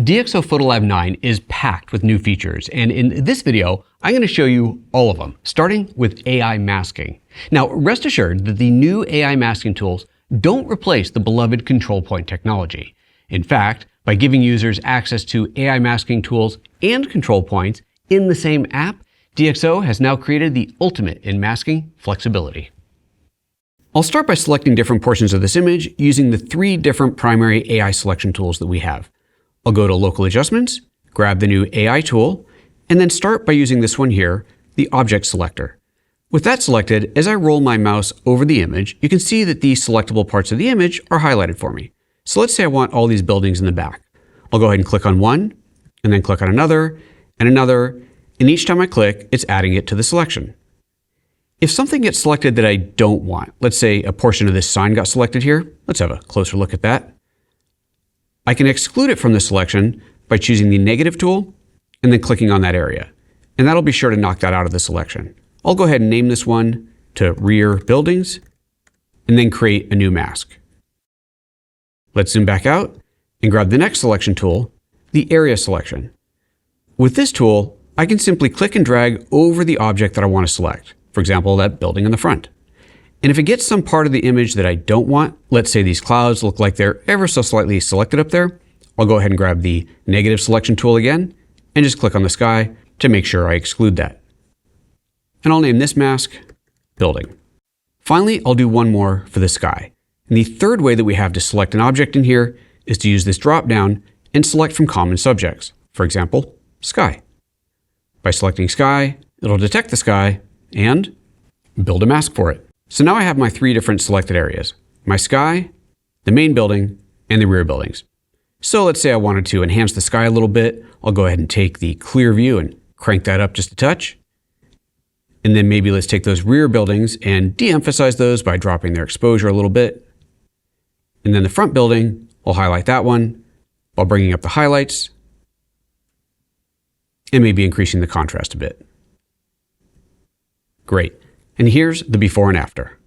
DxO PhotoLab 9 is packed with new features, and in this video, I'm going to show you all of them, starting with AI masking. Now, rest assured that the new AI masking tools don't replace the beloved control point technology. In fact, by giving users access to AI masking tools and control points in the same app, DxO has now created the ultimate in masking flexibility. I'll start by selecting different portions of this image using the 3 different primary AI selection tools that we have. I'll go to Local Adjustments, grab the new AI tool, and then start by using this one here, the Object Selector. With that selected, as I roll my mouse over the image, you can see that the selectable parts of the image are highlighted for me. So let's say I want all these buildings in the back. I'll go ahead and click on one, and then click on another, and each time I click, it's adding it to the selection. If something gets selected that I don't want, let's say a portion of this sign got selected here, let's have a closer look at that. I can exclude it from the selection by choosing the negative tool and then clicking on that area. And that'll be sure to knock that out of the selection. I'll go ahead and name this one to Rear Buildings and then create a new mask. Let's zoom back out and grab the next selection tool, the Area Selection. With this tool, I can simply click and drag over the object that I want to select. For example, that building in the front. And if it gets some part of the image that I don't want, let's say these clouds look like they're ever so slightly selected up there, I'll go ahead and grab the negative selection tool again and just click on the sky to make sure I exclude that. And I'll name this mask Building. Finally, I'll do one more for the sky. And the third way that we have to select an object in here is to use this drop down and select from common subjects. For example, sky. By selecting sky, it'll detect the sky and build a mask for it. So now I have my 3 different selected areas, my sky, the main building, and the rear buildings. So let's say I wanted to enhance the sky a little bit. I'll go ahead and take the clear view and crank that up just a touch. And then maybe let's take those rear buildings and de-emphasize those by dropping their exposure a little bit. And then the front building, I'll highlight that one while bringing up the highlights and maybe increasing the contrast a bit. Great. And here's the before and after.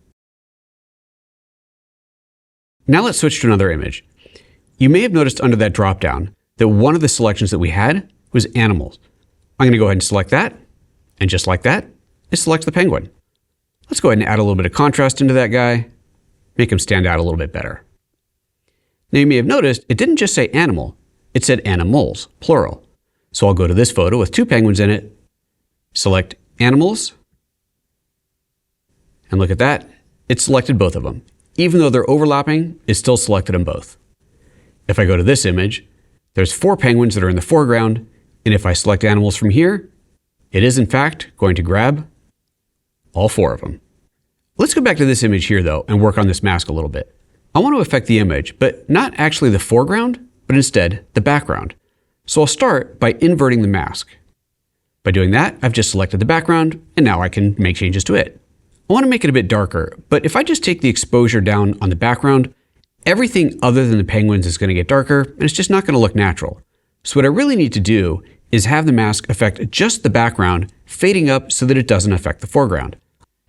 Now let's switch to another image. You may have noticed under that drop-down that one of the selections that we had was animals. I'm going to go ahead and select that, and just like that, it selects the penguin. Let's go ahead and add a little bit of contrast into that guy, make him stand out a little bit better. Now you may have noticed it didn't just say animal, it said animals, plural. So I'll go to this photo with 2 penguins in it, select animals, and look at that, it selected both of them. Even though they're overlapping, it still selected them both. If I go to this image, there's 4 penguins that are in the foreground, and if I select animals from here, it is in fact going to grab all 4 of them. Let's go back to this image here though and work on this mask a little bit. I want to affect the image, but not actually the foreground, but instead the background. So I'll start by inverting the mask. By doing that, I've just selected the background, and now I can make changes to it. I want to make it a bit darker, but if I just take the exposure down on the background, everything other than the penguins is going to get darker, and it's just not going to look natural. So what I really need to do is have the mask affect just the background, fading up so that it doesn't affect the foreground.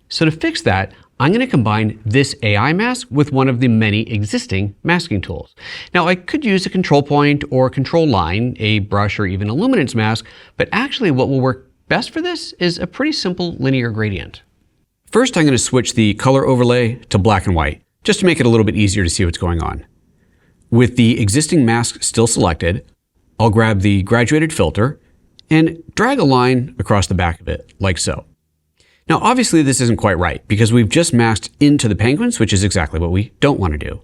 So to fix that, I'm going to combine this AI mask with one of the many existing masking tools. Now I could use a control point or control line, a brush, or even a luminance mask, but actually what will work best for this is a pretty simple linear gradient. First, I'm going to switch the color overlay to black and white, just to make it a little bit easier to see what's going on. With the existing mask still selected, I'll grab the graduated filter and drag a line across the back of it, like so. Now, obviously this isn't quite right because we've just masked into the penguins, which is exactly what we don't want to do.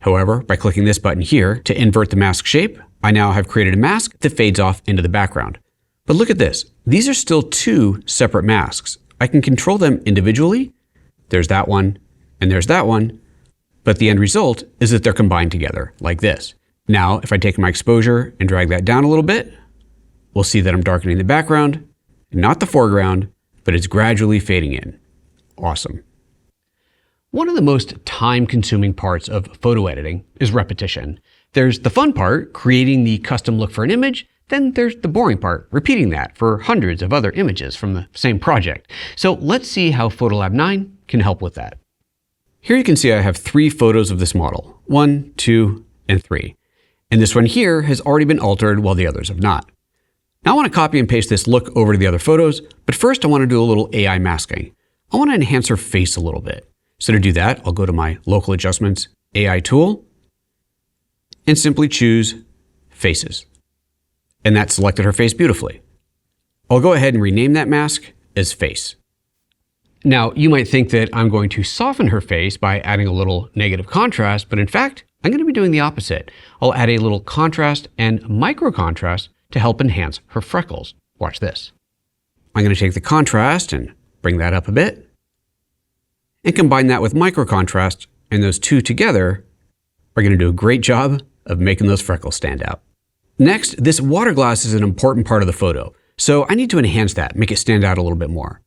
However, by clicking this button here to invert the mask shape, I now have created a mask that fades off into the background. But look at this. These are still 2 separate masks. I can control them individually. There's that one, and there's that one. But the end result is that they're combined together, like this. Now, if I take my exposure and drag that down a little bit, we'll see that I'm darkening the background, not the foreground, but it's gradually fading in. Awesome. One of the most time-consuming parts of photo editing is repetition. There's the fun part, creating the custom look for an image. Then there's the boring part, repeating that for hundreds of other images from the same project. So let's see how PhotoLab 9 can help with that. Here you can see I have 3 photos of this model, 1, 2, and 3. And this one here has already been altered while the others have not. Now I want to copy and paste this look over to the other photos, but first I want to do a little AI masking. I want to enhance her face a little bit. So to do that, I'll go to my Local Adjustments AI tool and simply choose Faces. And that selected her face beautifully. I'll go ahead and rename that mask as Face. Now, you might think that I'm going to soften her face by adding a little negative contrast, but in fact, I'm going to be doing the opposite. I'll add a little contrast and micro contrast to help enhance her freckles. Watch this. I'm going to take the contrast and bring that up a bit and combine that with micro contrast, and those two together are going to do a great job of making those freckles stand out. Next, this water glass is an important part of the photo, so I need to enhance that, make it stand out a little bit more.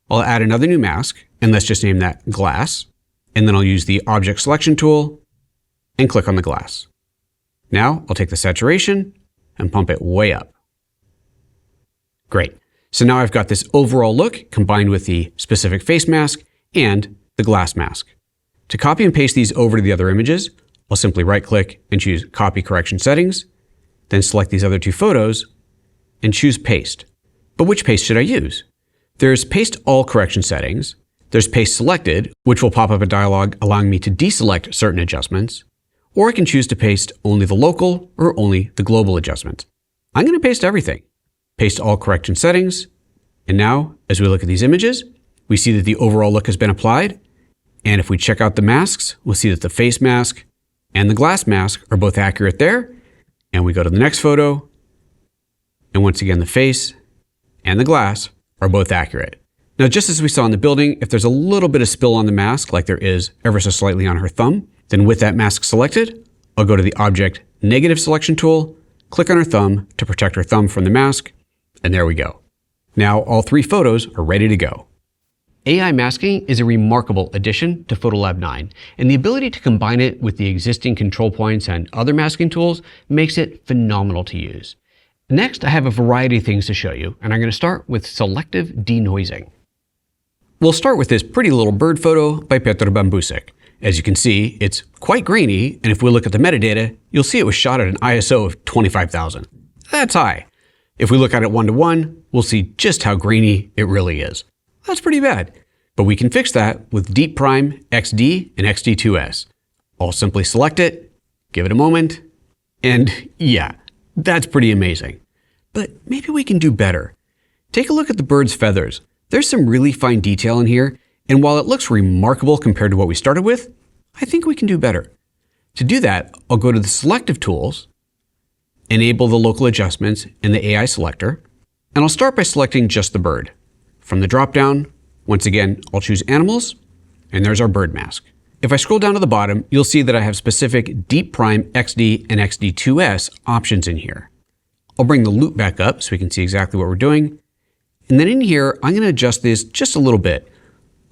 I'll add another new mask, and let's just name that Glass, and then I'll use the Object Selection tool and click on the glass. Now I'll take the saturation and pump it way up. Great. So now I've got this overall look combined with the specific face mask and the glass mask. To copy and paste these over to the other images, I'll simply right-click and choose Copy Correction Settings, then select these other two photos and choose Paste. But which paste should I use? There's Paste All Correction Settings, there's Paste Selected, which will pop up a dialog allowing me to deselect certain adjustments, or I can choose to paste only the local or only the global adjustment. I'm going to paste everything. Paste all correction settings, and now, as we look at these images, we see that the overall look has been applied, and if we check out the masks, we'll see that the face mask and the glass mask are both accurate there, and we go to the next photo, and once again the face and the glass are both accurate. Now, just as we saw in the building, if there's a little bit of spill on the mask, like there is ever so slightly on her thumb, then with that mask selected, I'll go to the Object Negative Selection tool, click on her thumb to protect her thumb from the mask, and there we go. Now all three photos are ready to go. AI masking is a remarkable addition to PhotoLab 9, and the ability to combine it with the existing control points and other masking tools makes it phenomenal to use. Next, I have a variety of things to show you, and I'm going to start with selective denoising. We'll start with this pretty little bird photo by Petr Bambušek. As you can see, it's quite grainy, and if we look at the metadata, you'll see it was shot at an ISO of 25,000. That's high. If we look at it one-to-one, we'll see just how grainy it really is. That's pretty bad. But we can fix that with Deep Prime XD and XD2S. I'll simply select it, give it a moment, and yeah, that's pretty amazing. But maybe we can do better. Take a look at the bird's feathers. There's some really fine detail in here, and while it looks remarkable compared to what we started with, I think we can do better. To do that, I'll go to the Selective Tools, enable the local adjustments in the AI selector, and I'll start by selecting just the bird. From the drop-down, once again, I'll choose Animals, and there's our bird mask. If I scroll down to the bottom, you'll see that I have specific Deep Prime XD and XD2S options in here. I'll bring the loop back up so we can see exactly what we're doing. And then in here, I'm going to adjust this just a little bit.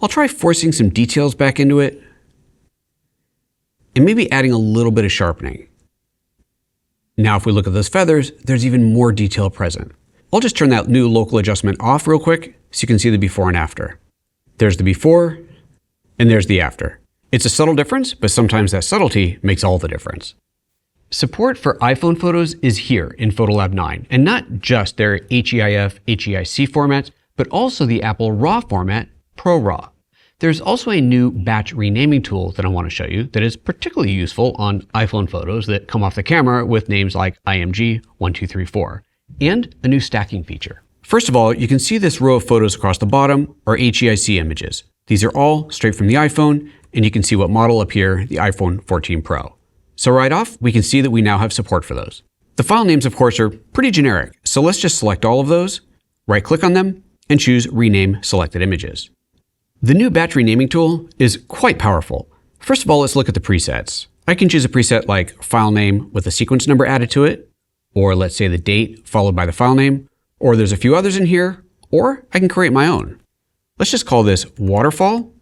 I'll try forcing some details back into it, and maybe adding a little bit of sharpening. Now, if we look at those feathers, there's even more detail present. I'll just turn that new local adjustment off real quick so you can see the before and after. There's the before, and there's the after. It's a subtle difference, but sometimes that subtlety makes all the difference. Support for iPhone photos is here in PhotoLab 9, and not just their HEIF, HEIC formats, but also the Apple RAW format, ProRAW. There's also a new batch renaming tool that I want to show you that is particularly useful on iPhone photos that come off the camera with names like IMG1234, and a new stacking feature. First of all, you can see this row of photos across the bottom are HEIC images. These are all straight from the iPhone, and you can see what model up here, the iPhone 14 Pro. So right off, we can see that we now have support for those. The file names, of course, are pretty generic, so let's just select all of those, right-click on them, and choose Rename Selected Images. The new batch renaming tool is quite powerful. First of all, let's look at the presets. I can choose a preset like file name with a sequence number added to it, or let's say the date followed by the file name, or there's a few others in here, or I can create my own. Let's just call this waterfall,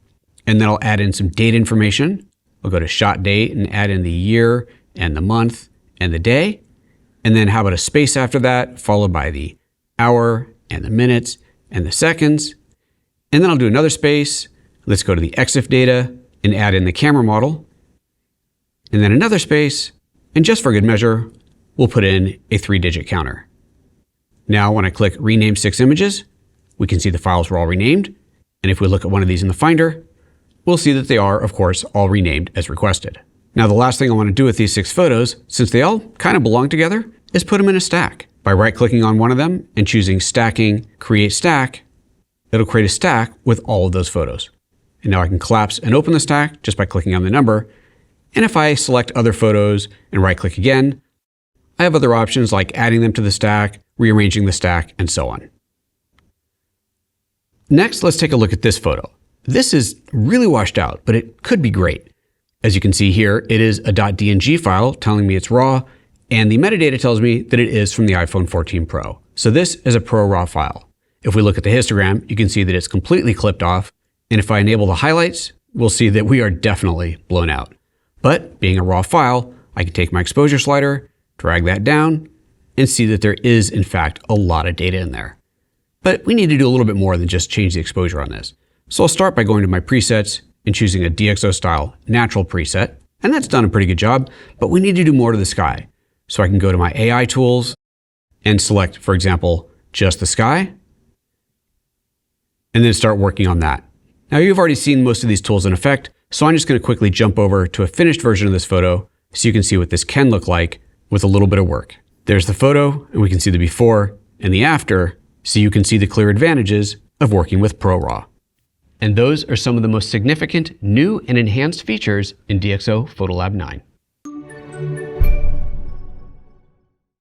and then I'll add in some date information. I'll go to shot date and add in the year and the month and the day. And then how about a space after that, followed by the hour and the minutes and the seconds. And then I'll do another space. Let's go to the EXIF data and add in the camera model. And then another space And just for good measure, we'll put in a 3-digit counter. Now, when I click Rename 6 Images, we can see the files were all renamed. And if we look at one of these in the Finder, we'll see that they are, of course, all renamed as requested. Now, the last thing I want to do with these 6 photos, since they all kind of belong together, is put them in a stack. By right-clicking on one of them and choosing Stacking, Create Stack, it'll create a stack with all of those photos. And now I can collapse and open the stack just by clicking on the number. And if I select other photos and right-click again, I have other options like adding them to the stack, rearranging the stack, and so on. Next, let's take a look at this photo. This is really washed out, but it could be great. As you can see here, it is a .dng file telling me it's RAW, and the metadata tells me that it is from the iPhone 14 Pro. So this is a ProRAW file. If we look at the histogram, you can see that it's completely clipped off, and if I enable the highlights, we'll see that we are definitely blown out. But being a RAW file, I can take my exposure slider, drag that down, and see that there is, in fact, a lot of data in there. But we need to do a little bit more than just change the exposure on this. So I'll start by going to my presets and choosing a DxO style natural preset, and that's done a pretty good job, but we need to do more to the sky. So I can go to my AI tools and select, for example, just the sky, and then start working on that. Now, you've already seen most of these tools in effect, so I'm just going to quickly jump over to a finished version of this photo so you can see what this can look like with a little bit of work. There's the photo, and we can see the before and the after, so you can see the clear advantages of working with ProRAW. And those are some of the most significant new and enhanced features in DxO PhotoLab 9.